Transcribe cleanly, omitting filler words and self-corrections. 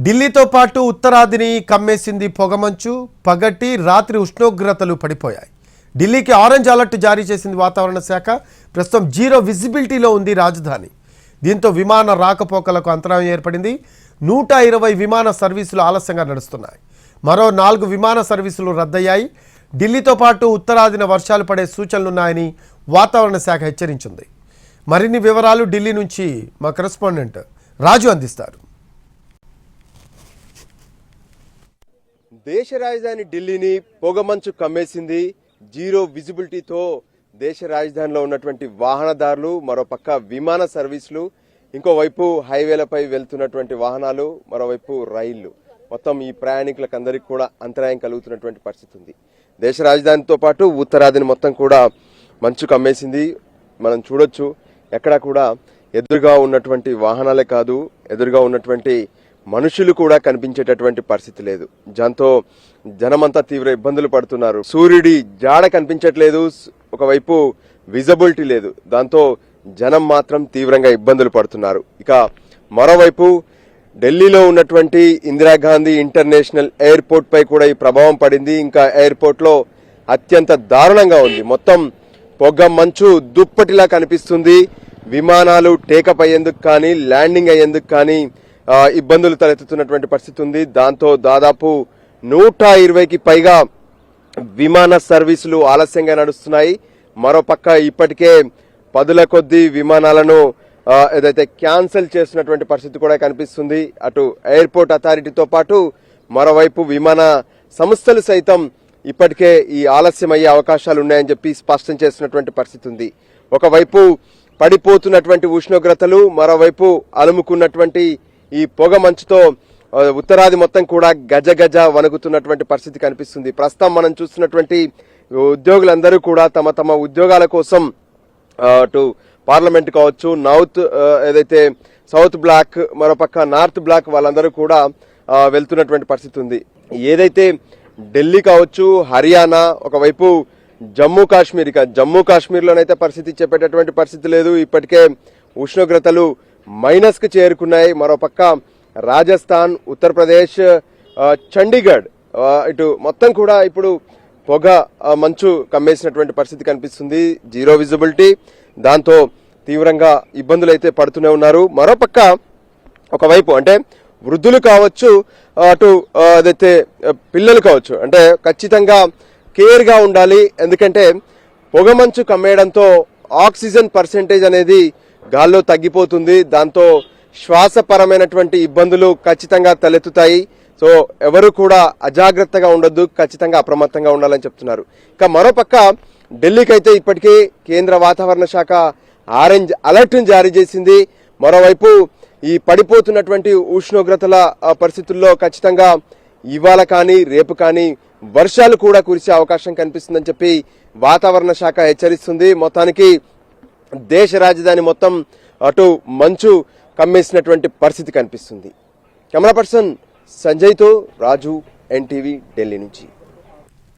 ఢిల్లీతో పాటు ఉత్తరాదిని కమ్మేసింది పొగమంచు. పగటి రాత్రి ఉష్ణోగ్రతలు పడిపోయాయి. ఢిల్లీకి ఆరెంజ్ అలర్ట్ జారీ చేసింది వాతావరణ శాఖ. ప్రస్తుతం జీరో విజిబిలిటీలో ఉంది రాజధాని. దీంతో విమాన రాకపోకలకు అంతరాయం ఏర్పడింది. 120 విమాన సర్వీసులు ఆలస్యంగా నడుస్తున్నాయి. మరో 4 విమాన సర్వీసులు రద్దయ్యాయి. ఢిల్లీతో పాటు ఉత్తరాదిన వర్షాలు పడే సూచనలున్నాయని వాతావరణ శాఖ హెచ్చరించింది. మరిన్ని వివరాలు ఢిల్లీ నుంచి మా కరెస్పాండెంట్ రాజు అందిస్తారు. దేశ రాజధాని ఢిల్లీని పొగమంచు కమ్మేసింది. జీరో విజిబిలిటీతో దేశ రాజధానిలో ఉన్నటువంటి వాహనదారులు, మరోపక్క విమాన సర్వీసులు, ఇంకోవైపు హైవేలపై వెళ్తున్నటువంటి వాహనాలు, మరోవైపు రైళ్లు, మొత్తం ఈ ప్రయాణికులకందరికీ కూడా అంతరాయం కలుగుతున్నటువంటి పరిస్థితి ఉంది. దేశ రాజధానితో పాటు ఉత్తరాదిని మొత్తం కూడా మంచు కమ్మేసింది. మనం చూడొచ్చు, ఎక్కడా కూడా ఎదురుగా ఉన్నటువంటి వాహనాలే కాదు, ఎదురుగా ఉన్నటువంటి మనుషులు కూడా కనిపించేటటువంటి పరిస్థితి లేదు. దాంతో జనమంతా తీవ్ర ఇబ్బందులు పడుతున్నారు. సూర్యుడి జాడ కనిపించట్లేదు, ఒకవైపు విజిబిలిటీ లేదు. దాంతో జనం మాత్రం తీవ్రంగా ఇబ్బందులు పడుతున్నారు. ఇక మరోవైపు ఢిల్లీలో ఉన్నటువంటి ఇందిరాగాంధీ ఇంటర్నేషనల్ ఎయిర్పోర్ట్ పై కూడా ఈ ప్రభావం పడింది. ఇంకా ఎయిర్పోర్ట్ లో అత్యంత దారుణంగా ఉంది. మొత్తం పొగ మంచు దుప్పటిలా కనిపిస్తుంది. విమానాలు టేకప్ అయ్యేందుకు కానీ, ల్యాండింగ్ అయ్యేందుకు కానీ ఇబ్బందులు తలెత్తుతున్నటువంటి పరిస్థితి ఉంది. దాంతో దాదాపు 120కి పైగా విమాన సర్వీసులు ఆలస్యంగా నడుస్తున్నాయి. మరోపక్క ఇప్పటికే 10ల కొద్దీ విమానాలను ఏదైతే క్యాన్సిల్ చేస్తున్నటువంటి పరిస్థితి కూడా కనిపిస్తుంది. అటు ఎయిర్పోర్ట్ అథారిటీతో పాటు మరోవైపు విమాన సంస్థలు సైతం ఇప్పటికే ఈ ఆలస్యం అయ్యే అవకాశాలు ఉన్నాయని చెప్పి స్పష్టం చేస్తున్నటువంటి పరిస్థితి ఉంది. ఒకవైపు పడిపోతున్నటువంటి ఉష్ణోగ్రతలు, మరోవైపు అలుముకున్నటువంటి ఈ పొగ మంచుతో ఉత్తరాది మొత్తం కూడా గజ గజ వణుకుతున్నటువంటి పరిస్థితి కనిపిస్తుంది. ప్రస్తుతం మనం చూస్తున్నటువంటి ఉద్యోగులందరూ కూడా తమ తమ ఉద్యోగాల కోసం అటు పార్లమెంట్ కావచ్చు, ఏదైతే సౌత్ బ్లాక్, మరోపక్క నార్త్ బ్లాక్ వాళ్ళందరూ కూడా వెళ్తున్నటువంటి పరిస్థితి ఉంది. ఏదైతే ఢిల్లీ కావచ్చు, హర్యానా, ఒకవైపు జమ్మూ కాశ్మీర్, ఇక జమ్మూ కాశ్మీర్లోనైతే పరిస్థితి చెప్పేటటువంటి పరిస్థితి లేదు. ఇప్పటికే ఉష్ణోగ్రతలు మైనస్ కు చేరుకున్నాయి. మరోపక్క రాజస్థాన్, ఉత్తరప్రదేశ్, చండీగఢ్ ఇటు మొత్తం కూడా ఇప్పుడు పొగ మంచు కమ్మేసినటువంటి పరిస్థితి కనిపిస్తుంది. జీరో విజిబిలిటీ, దాంతో తీవ్రంగా ఇబ్బందులు అయితే పడుతూనే ఉన్నారు. మరోపక్క ఒకవైపు అంటే వృద్ధులు కావచ్చు, అటు అదైతే పిల్లలు కావచ్చు, అంటే ఖచ్చితంగా కేర్ గా ఉండాలి. ఎందుకంటే పొగమంచు కమ్మేయడంతో ఆక్సిజన్ పర్సెంటేజ్ అనేది గాల్లో తగ్గిపోతుంది. దాంతో శ్వాసపరమైనటువంటి ఇబ్బందులు ఖచ్చితంగా తలెత్తుతాయి. సో ఎవరు కూడా అజాగ్రత్తగా ఉండొద్దు, ఖచ్చితంగా అప్రమత్తంగా ఉండాలని చెప్తున్నారు. ఇక మరోపక్క ఢిల్లీకి అయితే ఇప్పటికే కేంద్ర వాతావరణ శాఖ ఆరెంజ్ అలర్ట్ జారీ చేసింది. మరోవైపు ఈ పడిపోతున్నటువంటి ఉష్ణోగ్రతల పరిస్థితుల్లో ఖచ్చితంగా ఇవాళ కానీ రేపు కానీ వర్షాలు కూడా కురిసే అవకాశం కనిపిస్తుందని చెప్పి వాతావరణ శాఖ హెచ్చరిస్తుంది. మొత్తానికి దేశ రాజధాని మొత్తం అటు మంచు కమ్మేసినటువంటి పరిస్థితి కనిపిస్తుంది. కెమెరా పర్సన్ సంజయ్తో రాజు, ఎన్టీవీ, ఢిల్లీ నుంచి.